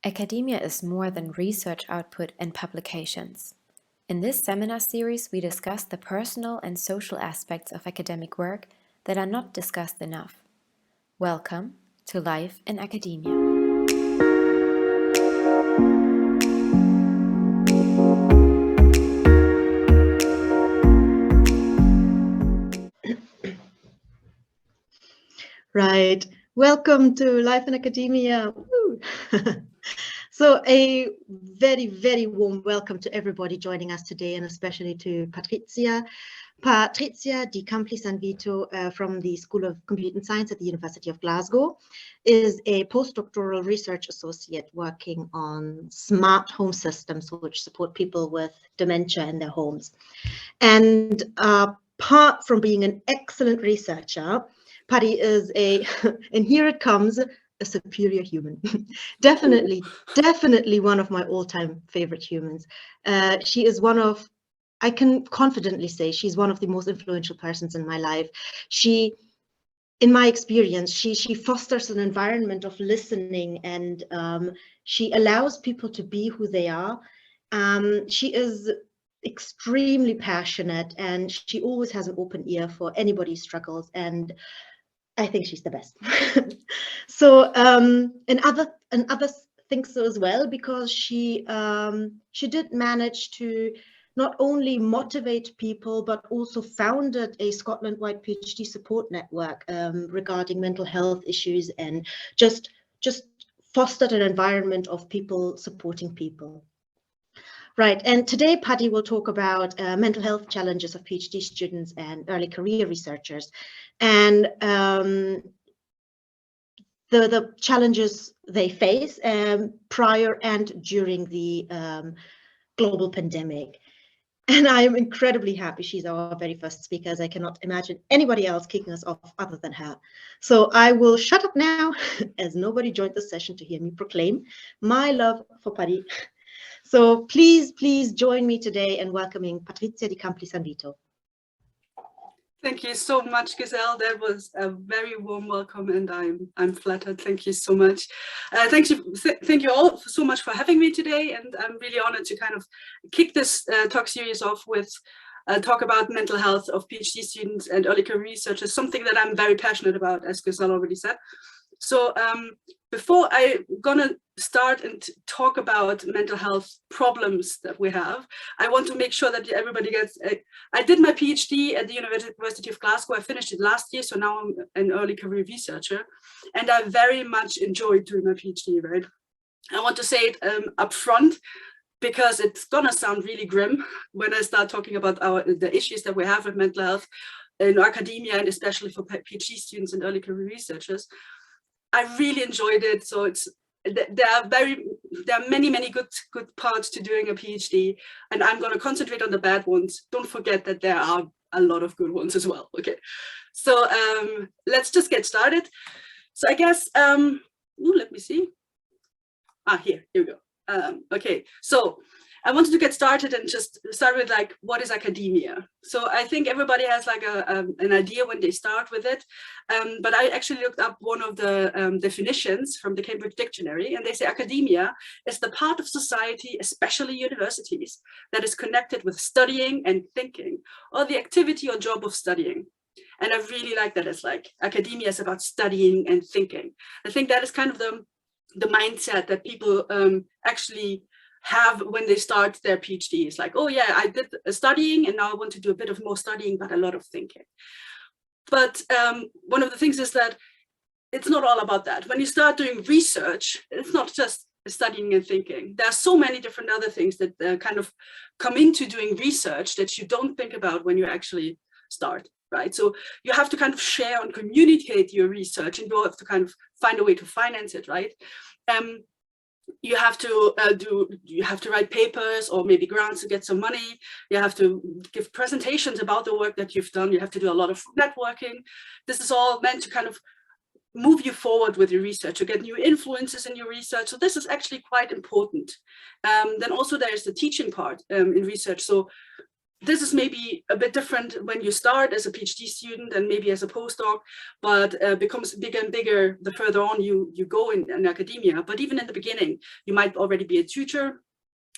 Academia is more than research output and publications. In this seminar series, we discuss the personal and social aspects of academic work that are not discussed enough. Welcome to Life in Academia. Right. Welcome to Life in Academia. So a very, very warm welcome to everybody joining us today, and especially to Patrizia Di Campli and Vito from the School of Computing Science at the University of Glasgow, is a postdoctoral research associate working on smart home systems which support people with dementia in their homes. And apart from being an excellent researcher, Patty is and here it comes, a superior human. Definitely one of my all-time favorite humans. She is I can confidently say she's one of the most influential persons in my life. In my experience, she fosters an environment of listening, and she allows people to be who they are. She is extremely passionate, and she always has an open ear for anybody's struggles, and I think she's the best. So and others think so as well, because she did manage to not only motivate people, but also founded a Scotland-wide PhD support network regarding mental health issues, and just fostered an environment of people supporting people. Right, and today Paddy will talk about mental health challenges of PhD students and early career researchers, and the challenges they face prior and during the global pandemic. And I am incredibly happy she's our very first speaker, as I cannot imagine anybody else kicking us off other than her. So I will shut up now, as nobody joined the session to hear me proclaim my love for Paddy. So please join me today in welcoming Patrizia Di Campli and Vito. Thank you so much, Giselle. That was a very warm welcome, and I'm flattered. Thank you so much. Thank you all so much for having me today, and I'm really honored to kind of kick this talk series off with talk about mental health of PhD students and early career researchers, something that I'm very passionate about, as Giselle already said. So before I'm gonna start and talk about mental health problems that we have, I want to make sure that everybody gets, I did my PhD at the University of Glasgow. I finished it last year, so now I'm an early career researcher, and I very much enjoyed doing my PhD, right? I want to say it up front, because it's gonna sound really grim when I start talking about the issues that we have with mental health in academia, and especially for PhD students and early career researchers. I really enjoyed it. So there are many good parts to doing a PhD, and I'm going to concentrate on the bad ones. Don't forget that there are a lot of good ones as well. Okay, so let's just get started. So I guess let me see. Here we go. Okay, so I wanted to get started and just start with, like, what is academia? So I think everybody has like an idea when they start with it, but I actually looked up one of the definitions from the Cambridge Dictionary, and they say academia is the part of society, especially universities, that is connected with studying and thinking, or the activity or job of studying. And I really like that. It's like academia is about studying and thinking. I think that is kind of the mindset that people actually have when they start their PhD. It's like, oh yeah, I did studying, and now I want to do a bit of more studying, but a lot of thinking. But one of the things is that it's not all about that. When you start doing research, it's not just studying and thinking. There are so many different other things that kind of come into doing research that you don't think about when you actually start, right? So you have to kind of share and communicate your research, and you have to kind of find a way to finance it, right? You have to write papers or maybe grants to get some money. You have to give presentations about the work that you've done. You have to do a lot of networking. This is all meant to kind of move you forward with your research, to get new influences in your research. So this is actually quite important. Then also there's the teaching part in research. So this is maybe a bit different when you start as a PhD student and maybe as a postdoc, but becomes bigger and bigger the further on you go in academia. But even in the beginning, you might already be a tutor,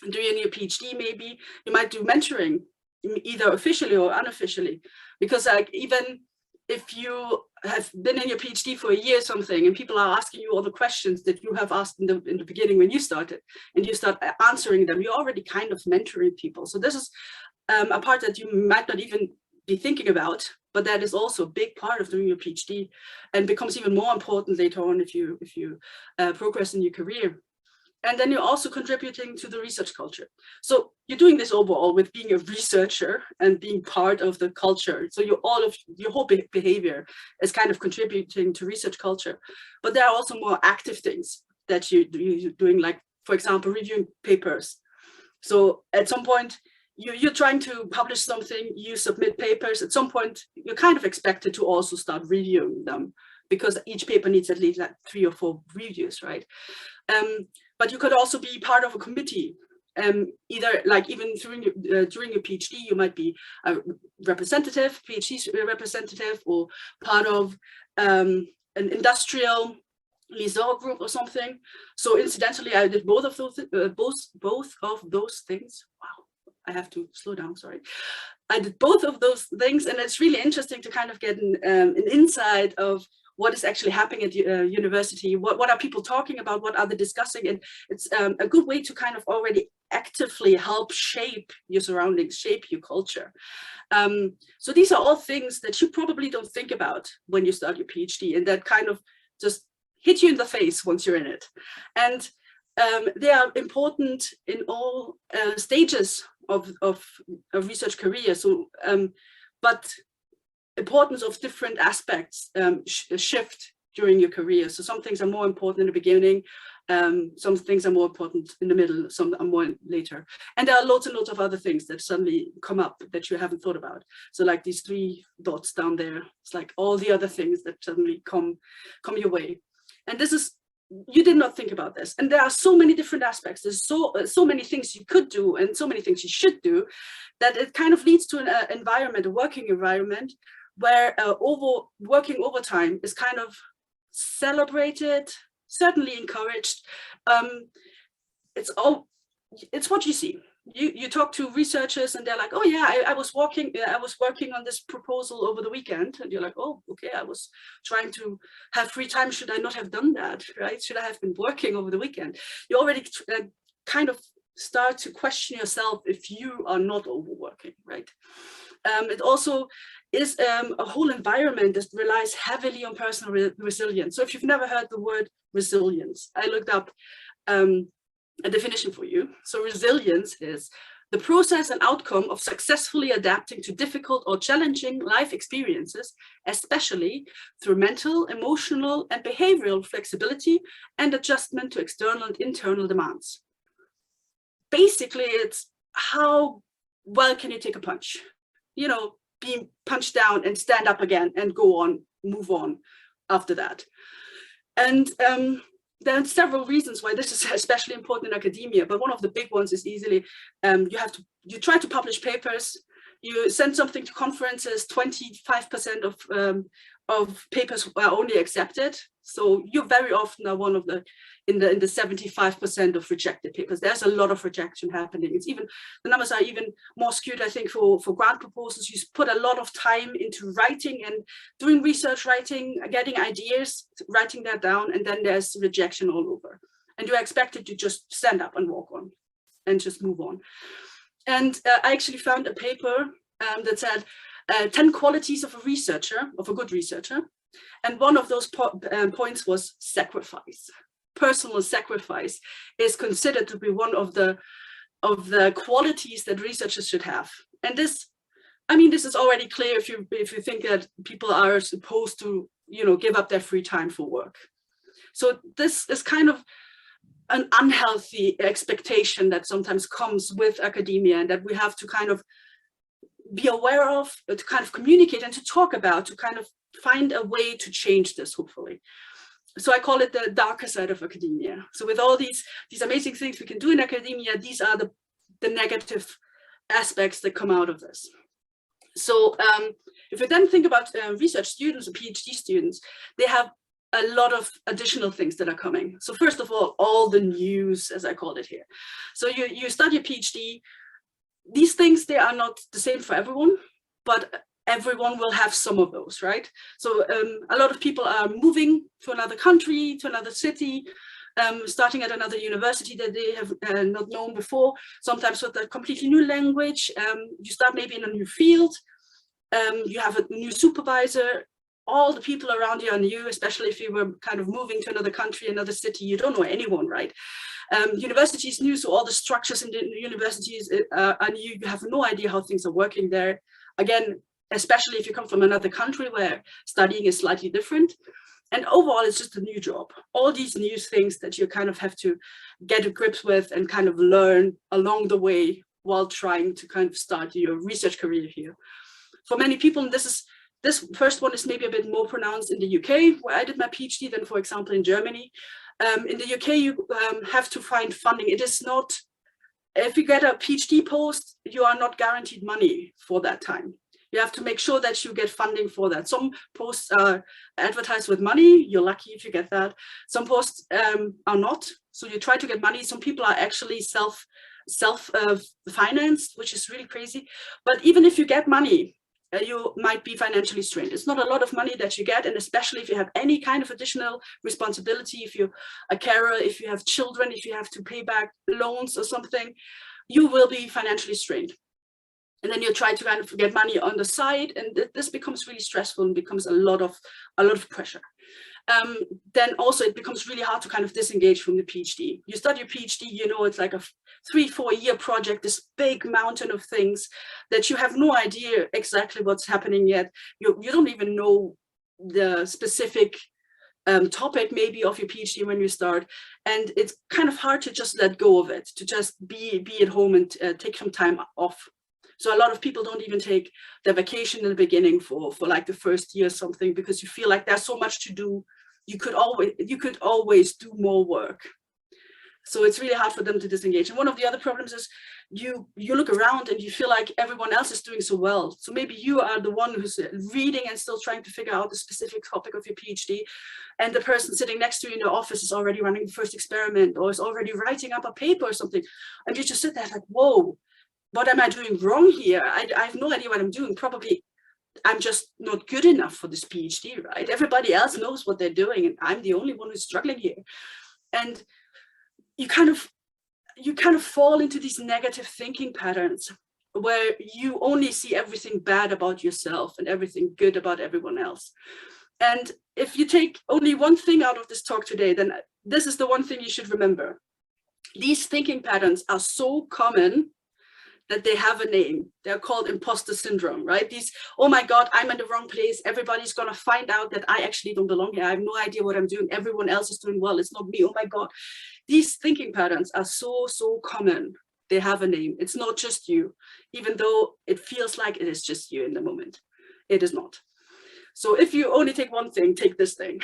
doing your PhD maybe. You might do mentoring, either officially or unofficially, because like even if you have been in your PhD for a year or something, and people are asking you all the questions that you have asked in the beginning when you started, and you start answering them, you're already kind of mentoring people. So this is a part that you might not even be thinking about, but that is also a big part of doing your PhD, and becomes even more important later on if you progress in your career. And then you're also contributing to the research culture. So you're doing this overall with being a researcher and being part of the culture. So all of your whole behavior is kind of contributing to research culture. But there are also more active things that you're doing, like, for example, reviewing papers. So at some point, you're trying to publish something, you submit papers. At some point, you're kind of expected to also start reviewing them, because each paper needs at least like 3 or 4 reviews, right? But you could also be part of a committee, either like even during your PhD, you might be a representative, PhD representative, or part of an industrial liaison group or something. So incidentally, I did both of those things. Wow, I have to slow down, sorry. I did both of those things, and it's really interesting to kind of get an insight of what is actually happening at the university, what are people talking about, what are they discussing, and it's a good way to kind of already actively help shape your surroundings, shape your culture. So these are all things that you probably don't think about when you start your PhD, and that kind of just hit you in the face once you're in it. And they are important in all stages of a research career. So, but importance of different aspects shift during your career. So some things are more important in the beginning, some things are more important in the middle, some are more later. And there are lots and lots of other things that suddenly come up that you haven't thought about. So like these 3 dots down there, it's like all the other things that suddenly come your way. And this is, you did not think about this. And there are so many different aspects. There's so many things you could do and so many things you should do, that it kind of leads to an environment, a working environment, where working overtime is kind of celebrated, certainly encouraged. It's what you see. You talk to researchers and they're like, oh yeah, I was working on this proposal over the weekend, and you're like, oh, okay, I was trying to have free time. Should I not have done that, right? Should I have been working over the weekend? You already kind of start to question yourself if you are not overworking, right? It also is a whole environment that relies heavily on personal resilience. So if you've never heard the word resilience, I looked up a definition for you. So resilience is the process and outcome of successfully adapting to difficult or challenging life experiences, especially through mental, emotional, and behavioral flexibility and adjustment to external and internal demands. Basically, it's how well can you take a punch? You know, being punched down and stand up again and go on, move on after that. And there are several reasons why this is especially important in academia, but one of the big ones is easily you try to publish papers, you send something to conferences, 25% of papers are only accepted. So you very often are one of the in the 75% of rejected papers. There's a lot of rejection happening. It's even, the numbers are even more skewed, I think, for grant proposals. You put a lot of time into writing and doing research writing, getting ideas, writing that down, and then there's rejection all over. And you're expected to just stand up and walk on and just move on. And I actually found a paper that said 10 qualities of a researcher, of a good researcher. And one of those points was sacrifice. Personal sacrifice is considered to be one of the qualities that researchers should have. And this, I mean, this is already clear if you think that people are supposed to, you know, give up their free time for work. So this is kind of an unhealthy expectation that sometimes comes with academia, and that we have to kind of be aware of, to kind of communicate and to talk about, to kind of find a way to change this, hopefully. So I call it the darker side of academia. So with all these amazing things we can do in academia, these are the negative aspects that come out of this. So if you then think about research students or PhD students, they have a lot of additional things that are coming. So first of all the news, as I called it here. So you study a PhD. These things, they are not the same for everyone, but everyone will have some of those, right? So a lot of people are moving to another country, to another city, starting at another university that they have not known before, sometimes with a completely new language. You start maybe in a new field. You have a new supervisor. All the people around you are new, especially if you were kind of moving to another country, another city. You don't know anyone, right? University is new, so all the structures in the universities are new. You have no idea how things are working there. Again, especially if you come from another country where studying is slightly different. And overall, it's just a new job. All these new things that you kind of have to get to grips with and kind of learn along the way while trying to kind of start your research career here. For many people, and this first one is maybe a bit more pronounced in the UK, where I did my PhD, than, for example, in Germany. In the UK, you have to find funding. It is not, if you get a PhD post, you are not guaranteed money for that time. You have to make sure that you get funding for that. Some posts are advertised with money. You're lucky if you get that. Some posts are not. So you try to get money. Some people are actually self-financed, which is really crazy. But even if you get money, you might be financially strained. It's not a lot of money that you get, and especially if you have any kind of additional responsibility, if you're a carer, if you have children, if you have to pay back loans or something, you will be financially strained. And then you try to kind of get money on the side, and this becomes really stressful and becomes a lot of pressure. Then also it becomes really hard to kind of disengage from the PhD. You study a PhD, you know, it's like a 3-4 year project, this big mountain of things that you have no idea exactly what's happening yet. You don't even know the specific topic maybe of your PhD when you start, and it's kind of hard to just let go of it, to just be at home and take some time off. So a lot of people don't even take their vacation in the beginning for like the first year or something, because you feel like there's so much to do. You could always do more work. So it's really hard for them to disengage. And one of the other problems is you look around and you feel like everyone else is doing so well. So maybe you are the one who's reading and still trying to figure out the specific topic of your PhD, and the person sitting next to you in the office is already running the first experiment or is already writing up a paper or something. And you just sit there like, whoa, what am I doing wrong here? I have no idea what I'm doing. Probably I'm just not good enough for this PhD, right? Everybody else knows what they're doing, and I'm the only one who's struggling here. And you kind of fall into these negative thinking patterns where you only see everything bad about yourself and everything good about everyone else. And if you take only one thing out of this talk today, then this is the one thing you should remember. These thinking patterns are so common that they have a name. They're called imposter syndrome, right? These, oh my God, I'm in the wrong place. Everybody's gonna find out that I actually don't belong here. I have no idea what I'm doing. Everyone else is doing well. It's not me. Oh my God. These thinking patterns are so common. They have a name. It's not just you, even though it feels like it is just you in the moment. It is not. So if you only take one thing, take this thing.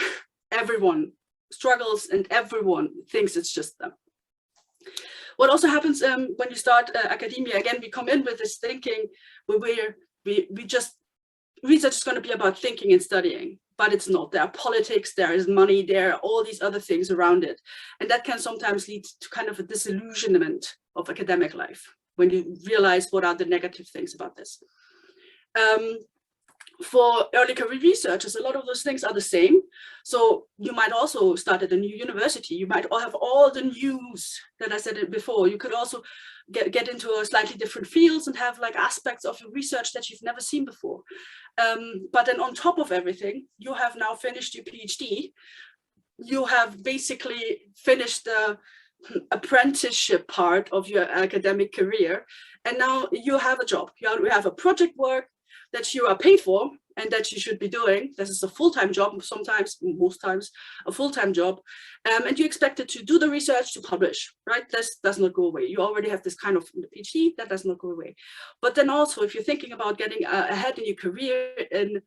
Everyone struggles and everyone thinks it's just them. What also happens when you start academia, again, we come in with this thinking where we just, research is going to be about thinking and studying, but it's not. There are politics, there is money, there are all these other things around it. And that can sometimes lead to kind of a disillusionment of academic life when you realize what are the negative things about this. For early career researchers, a lot of those things are the same. So you might also start at a new university. You might all have all the news that I said it before. You could also get into a slightly different fields and have like aspects of your research that you've never seen before. But then on top of everything, you have now finished your PhD. You have basically finished the apprenticeship part of your academic career. And now you have a job. You have a project work that you are paid for and that you should be doing. This is a full-time job, sometimes, most times, a full-time job. And you expect it to do the research, to publish, right? This does not go away. You already have this kind of PhD, that does not go away. But then also, if you're thinking about getting ahead in your career in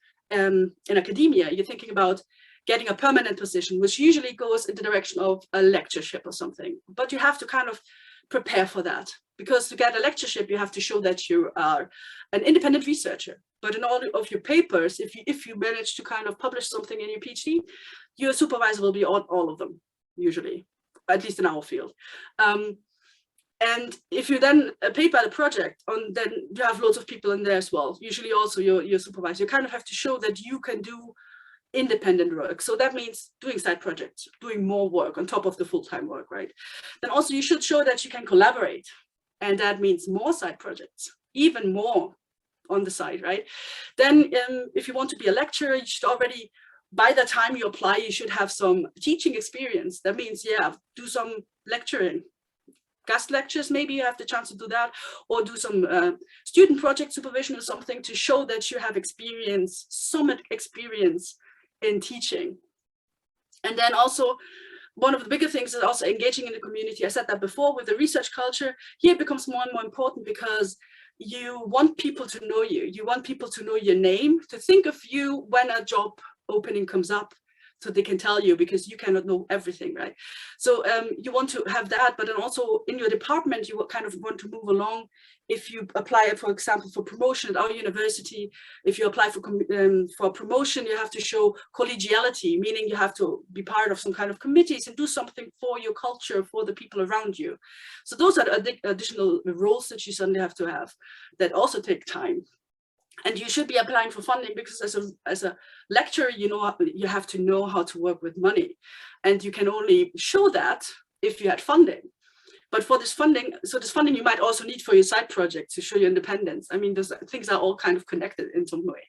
academia, you're thinking about getting a permanent position, which usually goes in the direction of a lectureship or something. But you have to kind of prepare for that. because to get a lectureship, you have to show that you are an independent researcher. But in all of your papers, if you manage to kind of publish something in your PhD, your supervisor will be on all of them, usually, at least in our field. And if you then paper the project on, then you have loads of people in there as well, usually also your supervisor. You kind of have to show that you can do independent work. So that means doing side projects, doing more work on top of the full-time work, right? Then also you should show that you can collaborate. And that means more side projects, even more on the side, right? Then if you want to be a lecturer, you should already, by the time you apply, you should have some teaching experience. That means, yeah, do some lecturing. Guest lectures, maybe you have the chance to do that, or do some student project supervision or something to show that you have experience, some experience in teaching. And then also, one of the bigger things is also engaging in the community. I said that before with the research culture. Here it becomes more and more important because you want people to know you. You want people to know your name, to think of you when a job opening comes up, so they can tell you, because you cannot know everything, right? So you want to have that, but then also in your department, you kind of want to move along. If you apply, for example, for promotion at our university, if you apply for promotion, you have to show collegiality, meaning you have to be part of some kind of committees and do something for your culture, for the people around you. So those are the additional roles that you suddenly have to have that also take time. And you should be applying for funding, because as a lecturer, you have to know how to work with money, and you can only show that if you had funding. But for this funding, you might also need for your side project to show your independence. I mean, those things are all kind of connected in some way.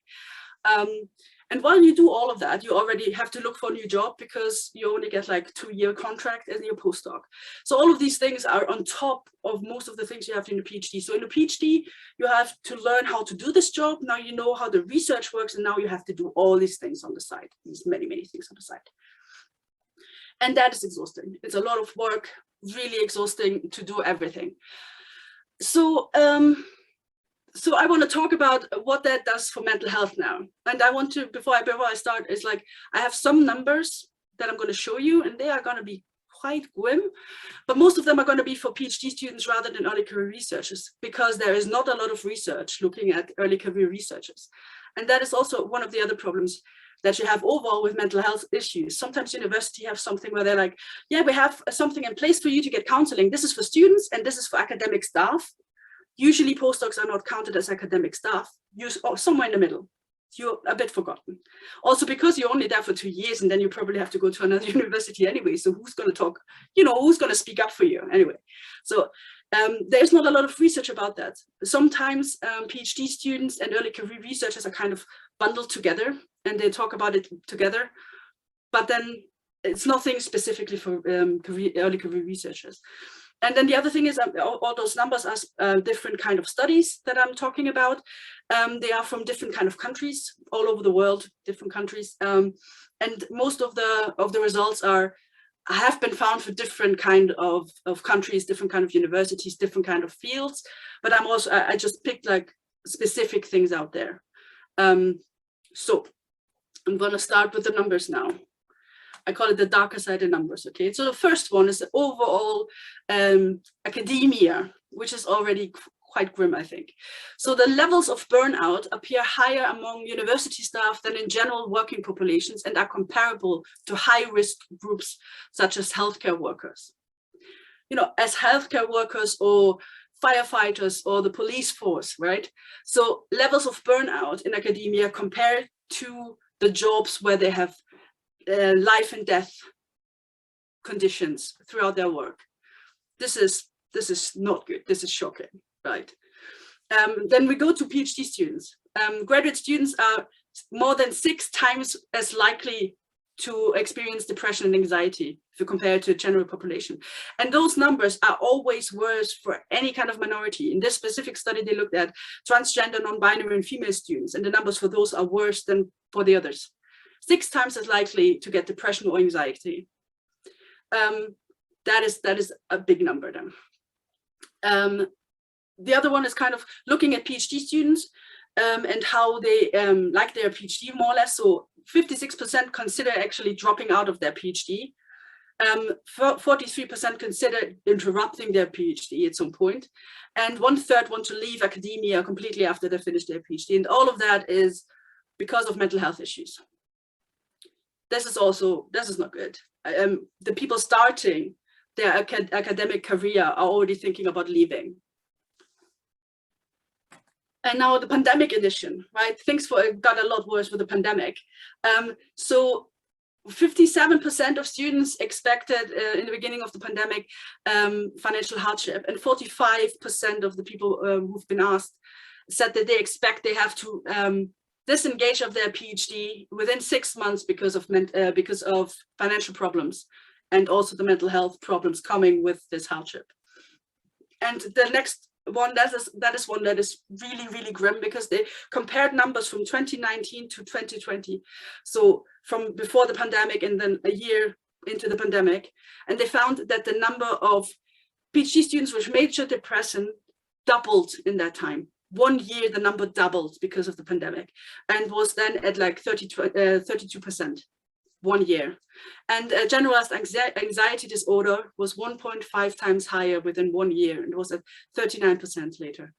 And while you do all of that, you already have to look for a new job, because you only get like 2-year contract as your postdoc. So all of these things are on top of most of the things you have in a PhD. So in a PhD, you have to learn how to do this job. Now you know how the research works, and now you have to do all these things on the side, these many, many things on the side. And that is exhausting. It's a lot of work, really exhausting to do everything. So, so I want to talk about what that does for mental health now. And I want to, before I start, is like, I have some numbers that I'm going to show you, and they are going to be quite grim, but most of them are going to be for PhD students rather than early career researchers, because there is not a lot of research looking at early career researchers. And that is also one of the other problems that you have overall with mental health issues. Sometimes university have something where they're like, yeah, we have something in place for you to get counseling. This is for students and this is for academic staff. Usually postdocs are not counted as academic staff, somewhere in the middle. You're a bit forgotten. Also because you're only there for 2 years, and then you probably have to go to another university anyway. So who's going to talk, who's going to speak up for you anyway? So there's not a lot of research about that. Sometimes PhD students and early career researchers are kind of bundled together, and they talk about it together, but then it's nothing specifically for early career researchers. And then the other thing is all those numbers are different kind of studies that I'm talking about. They are from different kind of countries all over the world, different countries. And most of the results have been found for different kind of countries, different kind of universities, different kind of fields. But I just picked like specific things out there. So I'm going to start with the numbers now. I call it the darker side of numbers, okay? So the first one is the overall academia, which is already quite grim, I think. So the levels of burnout appear higher among university staff than in general working populations, and are comparable to high-risk groups such as healthcare workers. As healthcare workers or firefighters or the police force, right? So levels of burnout in academia compared to the jobs where they have life and death conditions throughout their work. This is not good. This is shocking, right? Then we go to PhD students. Graduate students are more than 6 times as likely to experience depression and anxiety if you compare it to the general population. And those numbers are always worse for any kind of minority. In this specific study, they looked at transgender, non-binary, and female students, and the numbers for those are worse than for the others. 6 times as likely to get depression or anxiety. That is a big number then. The other one is kind of looking at PhD students and how they like their PhD more or less. So 56% consider actually dropping out of their PhD. 43% considered interrupting their PhD at some point, and 1/3 want to leave academia completely after they finish their PhD. And all of that is because of mental health issues. This is not good. The people starting their academic career are already thinking about leaving. And now the pandemic edition, right? Things got a lot worse with the pandemic. So 57% of students expected in the beginning of the pandemic financial hardship, and 45% of the people who've been asked said that they expect they have to disengage of their PhD within 6 months because of financial problems, and also the mental health problems coming with this hardship. And the next one, that is one that is really, really grim, because they compared numbers from 2019 to 2020. So from before the pandemic and then a year into the pandemic. And they found that the number of PhD students with major depression doubled in that time. 1 year, the number doubled because of the pandemic, and was then at like 32%. 1 year. And generalized anxiety disorder was 1.5 times higher within 1 year, and was at 39% later.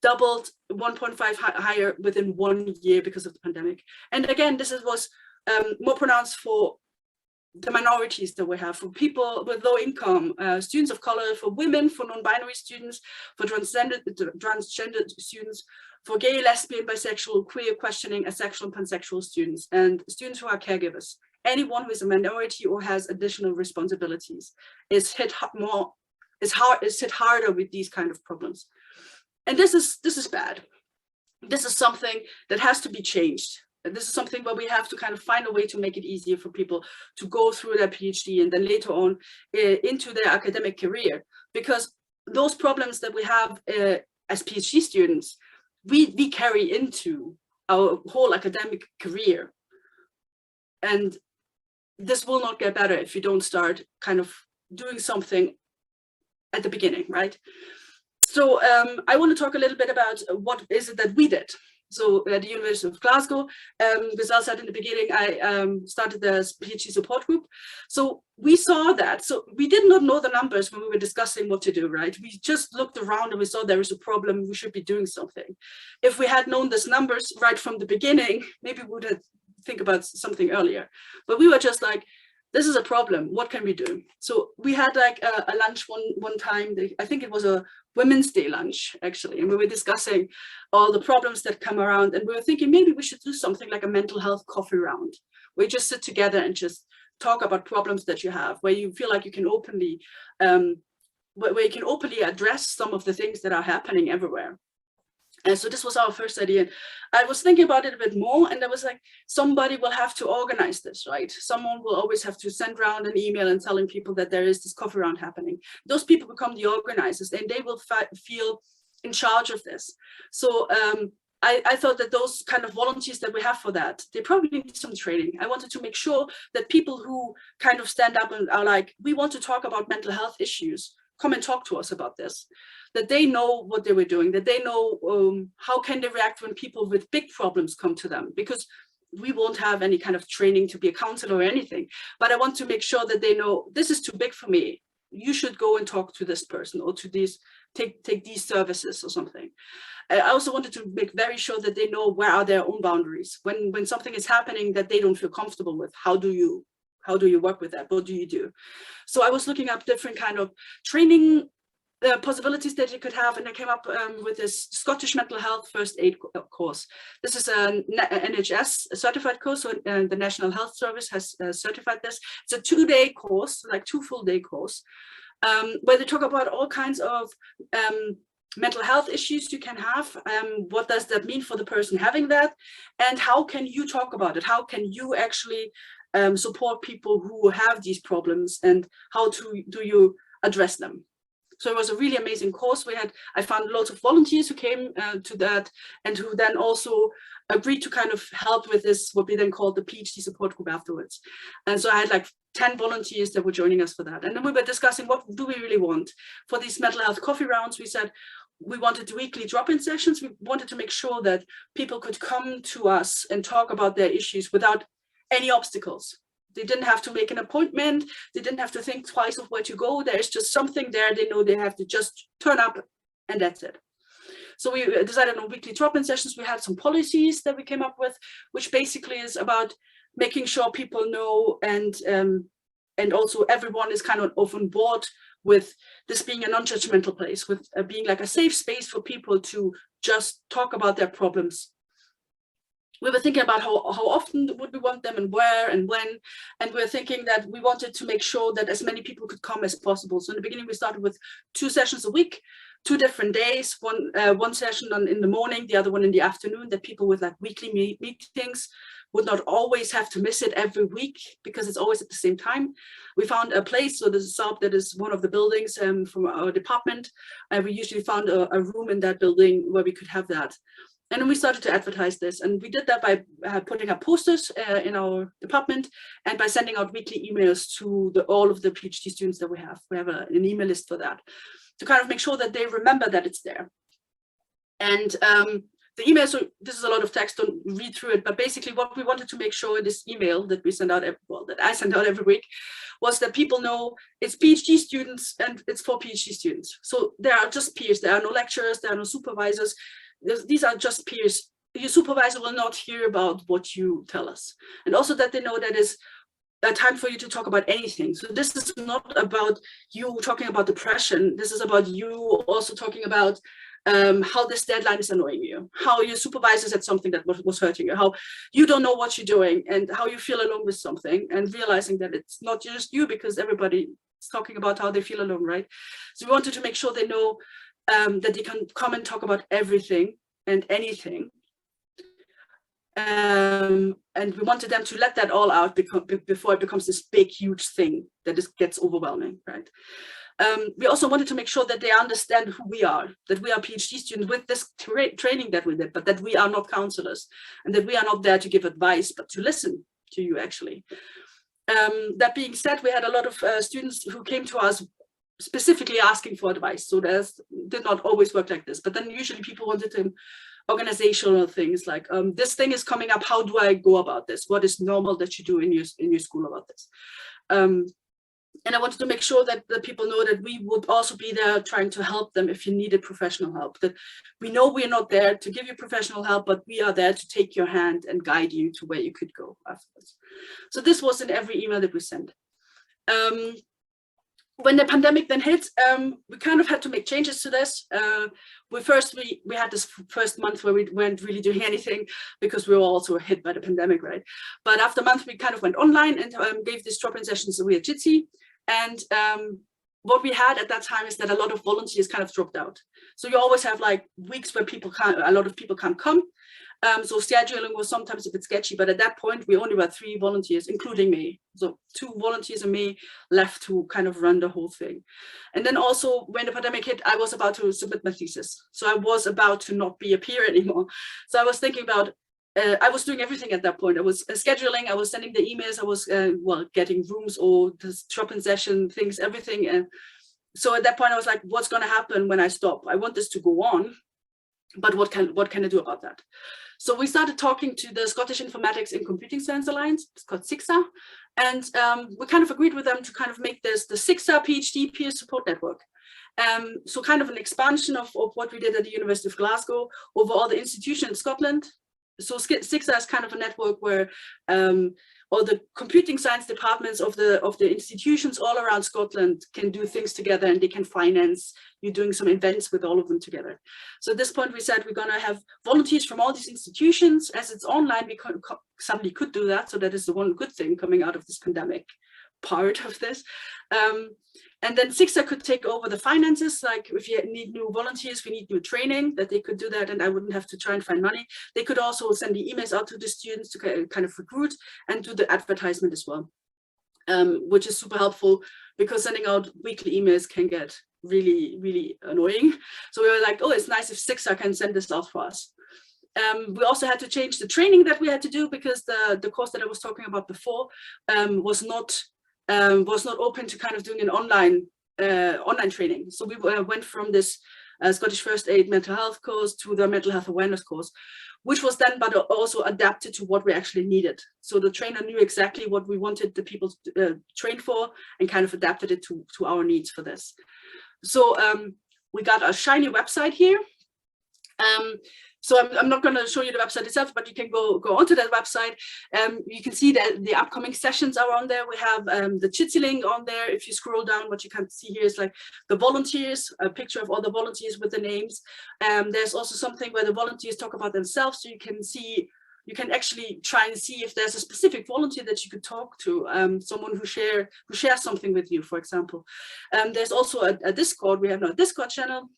Doubled, 1.5 higher within 1 year because of the pandemic. And again, this was more pronounced for the minorities that we have, for people with low income, students of color, for women, for non-binary students, for transgender students, for gay, lesbian, bisexual, queer, questioning, asexual, and pansexual students, and students who are caregivers. Anyone who is a minority or has additional responsibilities is hit harder with these kind of problems. And this is bad. This is something that has to be changed. And this is something where we have to kind of find a way to make it easier for people to go through their PhD and then later on into their academic career, because those problems that we have as PhD students, we carry into our whole academic career. And this will not get better if you don't start kind of doing something at the beginning, right? So I want to talk a little bit about what is it that we did. So at the University of Glasgow, as I said in the beginning, I started the PhD support group. So we saw that. So we did not know the numbers when we were discussing what to do, right? We just looked around and we saw there is a problem, we should be doing something. If we had known these numbers right from the beginning, maybe we would have think about something earlier. But we were just like, this is a problem, what can we do? So we had like a lunch one time, I think it was a Women's Day lunch actually, and we were discussing all the problems that come around, and we were thinking maybe we should do something like a mental health coffee round, where you just sit together and just talk about problems that you have, where you feel like you can openly, address some of the things that are happening everywhere. And so this was our first idea. I was thinking about it a bit more, and I was like, somebody will have to organize this, right? Someone will always have to send around an email and telling people that there is this coffee round happening. Those people become the organizers, and they will feel in charge of this. So I thought that those kind of volunteers that we have for that, they probably need some training. I wanted to make sure that people who kind of stand up and are like, we want to talk about mental health issues, come and talk to us about this, that they know what they were doing, that they know how can they react when people with big problems come to them, because we won't have any kind of training to be a counselor or anything. But I want to make sure that they know, this is too big for me. You should go and talk to this person, or to these, take these services or something. I also wanted to make very sure that they know where are their own boundaries. When something is happening that they don't feel comfortable with, how do you work with that? What do you do? So I was looking up different kind of training possibilities that you could have, and I came up with this Scottish mental health first aid course. This is an NHS certified course, so the National Health Service has certified this. It's a 2-day course, like 2 full-day course, where they talk about all kinds of mental health issues you can have. What does that mean for the person having that? And how can you talk about it? How can you actually support people who have these problems, and how do you address them? So it was a really amazing course. I found lots of volunteers who came to that, and who then also agreed to kind of help with this, what we then called the PhD support group afterwards. And so I had like 10 volunteers that were joining us for that. And then we were discussing, what do we really want? For these mental health coffee rounds, we said we wanted weekly drop-in sessions. We wanted to make sure that people could come to us and talk about their issues without any obstacles. They didn't have to make an appointment. They didn't have to think twice of where to go. There's just something there. They know they have to just turn up, and that's it. So we decided on weekly drop-in sessions. We had some policies that we came up with, which basically is about making sure people know, and also everyone is kind of on board with this being a non-judgmental place, with being like a safe space for people to just talk about their problems. We were thinking about how often would we want them and where and when, and we were thinking that we wanted to make sure that as many people could come as possible. So in the beginning, we started with 2 sessions a week, 2 different days, one session in the morning, the other one in the afternoon, that people with like weekly meetings would not always have to miss it every week because it's always at the same time. We found a place, so there's a sub that is one of the buildings from our department, and we usually found a room in that building where we could have that. And then we started to advertise this, and we did that by putting up posters in our department and by sending out weekly emails to all of the PhD students that we have. We have an email list for that, to kind of make sure that they remember that it's there. And the email, so this is a lot of text, don't read through it, but basically what we wanted to make sure in this email that we send out, that I send out every week, was that people know it's PhD students and it's for PhD students. So there are just peers, there are no lecturers, there are no supervisors. These are just peers. Your supervisor will not hear about what you tell us. And also that they know that is a time for you to talk about anything. So this is not about you talking about depression. This is about you also talking about how this deadline is annoying you, how your supervisor said something that was hurting you, how you don't know what you're doing, and how you feel alone with something, and realizing that it's not just you, because everybody is talking about how they feel alone, right? So we wanted to make sure they know that they can come and talk about everything and anything. And we wanted them to let that all out before it becomes this big, huge thing that gets overwhelming, right? We also wanted to make sure that they understand who we are, that we are PhD students with this training that we did, but that we are not counselors, and that we are not there to give advice, but to listen to you, actually. That being said, we had a lot of students who came to us specifically asking for advice. So that did not always work like this, but then usually people wanted organizational things like, this thing is coming up, how do I go about this? What is normal that you do in your school about this? And I wanted to make sure that the people know that we would also be there trying to help them if you needed professional help, that we know we're not there to give you professional help, but we are there to take your hand and guide you to where you could go afterwards. So this was in every email that we sent. When the pandemic then hit, we kind of had to make changes to this. We had this first month where we weren't really doing anything because we were also hit by the pandemic, right? But after a month, we kind of went online and gave these drop-in sessions via Jitsi. And what we had at that time is that a lot of volunteers kind of dropped out. So you always have like weeks where a lot of people can't come. So scheduling was sometimes a bit sketchy, but at that point we only were 3 volunteers, including me. So 2 volunteers and me left to kind of run the whole thing. And then also when the pandemic hit, I was about to submit my thesis. So I was about to not be a peer anymore. So I was thinking about, I was doing everything at that point. I was scheduling, I was sending the emails, I was getting rooms or this drop-in session things, everything. And so at that point I was like, what's going to happen when I stop? I want this to go on, but what can I do about that? So we started talking to the Scottish Informatics and Computing Science Alliance, it's called SIGSA, and we kind of agreed with them to kind of make this the SIGSA PhD peer support network. So kind of an expansion of what we did at the University of Glasgow over all the institutions in Scotland. So SIGSA is kind of a network where all the computing science departments of the institutions all around Scotland can do things together, and they can finance you doing some events with all of them together. So at this point we said we're going to have volunteers from all these institutions. As it's online, we suddenly could do that. So that is the one good thing coming out of this pandemic part of this. And then SIGSA could take over the finances, like if you need new volunteers, we need new training, that they could do that, and I wouldn't have to try and find money. They could also send the emails out to the students to kind of recruit and do the advertisement as well, which is super helpful because sending out weekly emails can get really, really annoying. So we were like, oh, it's nice if SIGSA can send this out for us. We also had to change the training that we had to do because the course that I was talking about before was not open to kind of doing an online training. So we went from this Scottish First Aid mental health course to the mental health awareness course, which was then but also adapted to what we actually needed. So the trainer knew exactly what we wanted the people to train for and kind of adapted it to our needs for this. So we got a shiny website here. So I'm not going to show you the website itself, but you can go onto that website. You can see that the upcoming sessions are on there. We have the Jitsi link on there. If you scroll down, what you can see here is like the volunteers, a picture of all the volunteers with the names. There's also something where the volunteers talk about themselves, so you can see, you can actually try and see if there's a specific volunteer that you could talk to, someone who shares something with you, for example. There's also a Discord. We have a Discord channel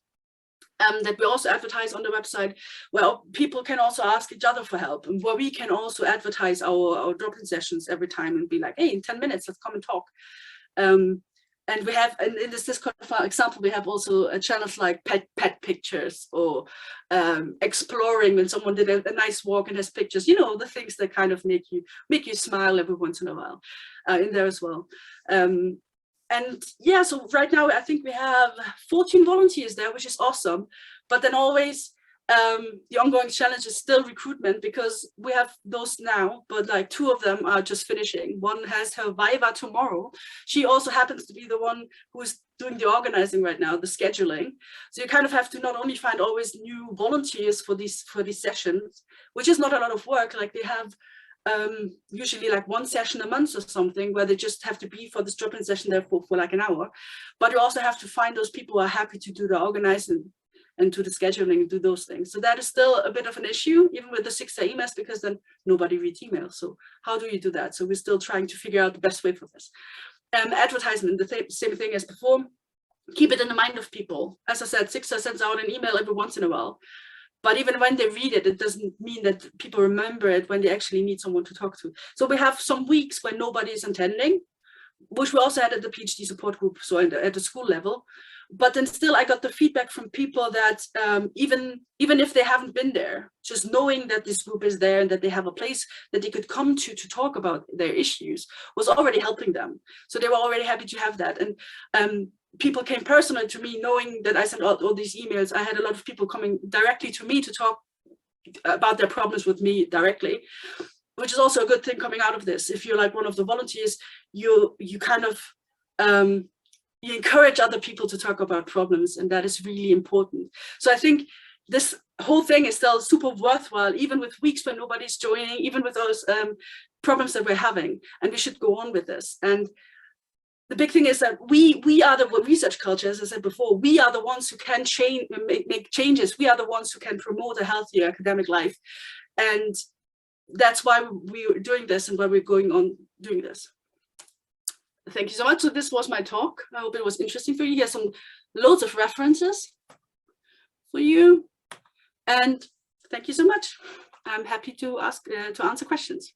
that we also advertise on the website, where people can also ask each other for help, and where we can also advertise our drop-in sessions every time and be like, hey, in 10 minutes, let's come and talk. And we have, in this Discord, for example, we have also channels like pet pictures, or exploring, when someone did a nice walk and has pictures, you know, the things that kind of make you smile every once in a while, in there as well. And yeah, so right now I think we have 14 volunteers there, which is awesome. But then always the ongoing challenge is still recruitment, because we have those now, but like 2 of them are just finishing. One has her Viva tomorrow. She also happens to be the one who's doing the organizing right now, the scheduling. So you kind of have to not only find always new volunteers for these sessions, which is not a lot of work. Like they have usually like 1 session a month or something, where they just have to be for this drop-in session there for like an hour. But you also have to find those people who are happy to do the organizing and do the scheduling and do those things. So that is still a bit of an issue, even with the 6-day emails, because then nobody reads emails. So how do you do that? So we're still trying to figure out the best way for this. Advertisement, the same thing as before. Keep it in the mind of people. As I said, 6 sends out an email every once in a while. But even when they read it, it doesn't mean that people remember it when they actually need someone to talk to. So we have some weeks when nobody is attending, which we also had at the PhD support group, so at the school level. But then still, I got the feedback from people that even if they haven't been there, just knowing that this group is there and that they have a place that they could come to talk about their issues was already helping them. So they were already happy to have that. And people came personally to me, knowing that I sent out all these emails. I had a lot of people coming directly to me to talk about their problems with me directly, which is also a good thing coming out of this. If you're like one of the volunteers, you kind of you encourage other people to talk about problems, and that is really important. So I think this whole thing is still super worthwhile, even with weeks when nobody's joining, even with those problems that we're having, and we should go on with this. And the big thing is that we are the research culture, as I said before. We are the ones who can make changes. We are the ones who can promote a healthier academic life. And that's why we're doing this and why we're going on doing this. Thank you so much. So this was my talk. I hope it was interesting for you. Here's loads of references for you. And thank you so much. I'm happy to answer questions.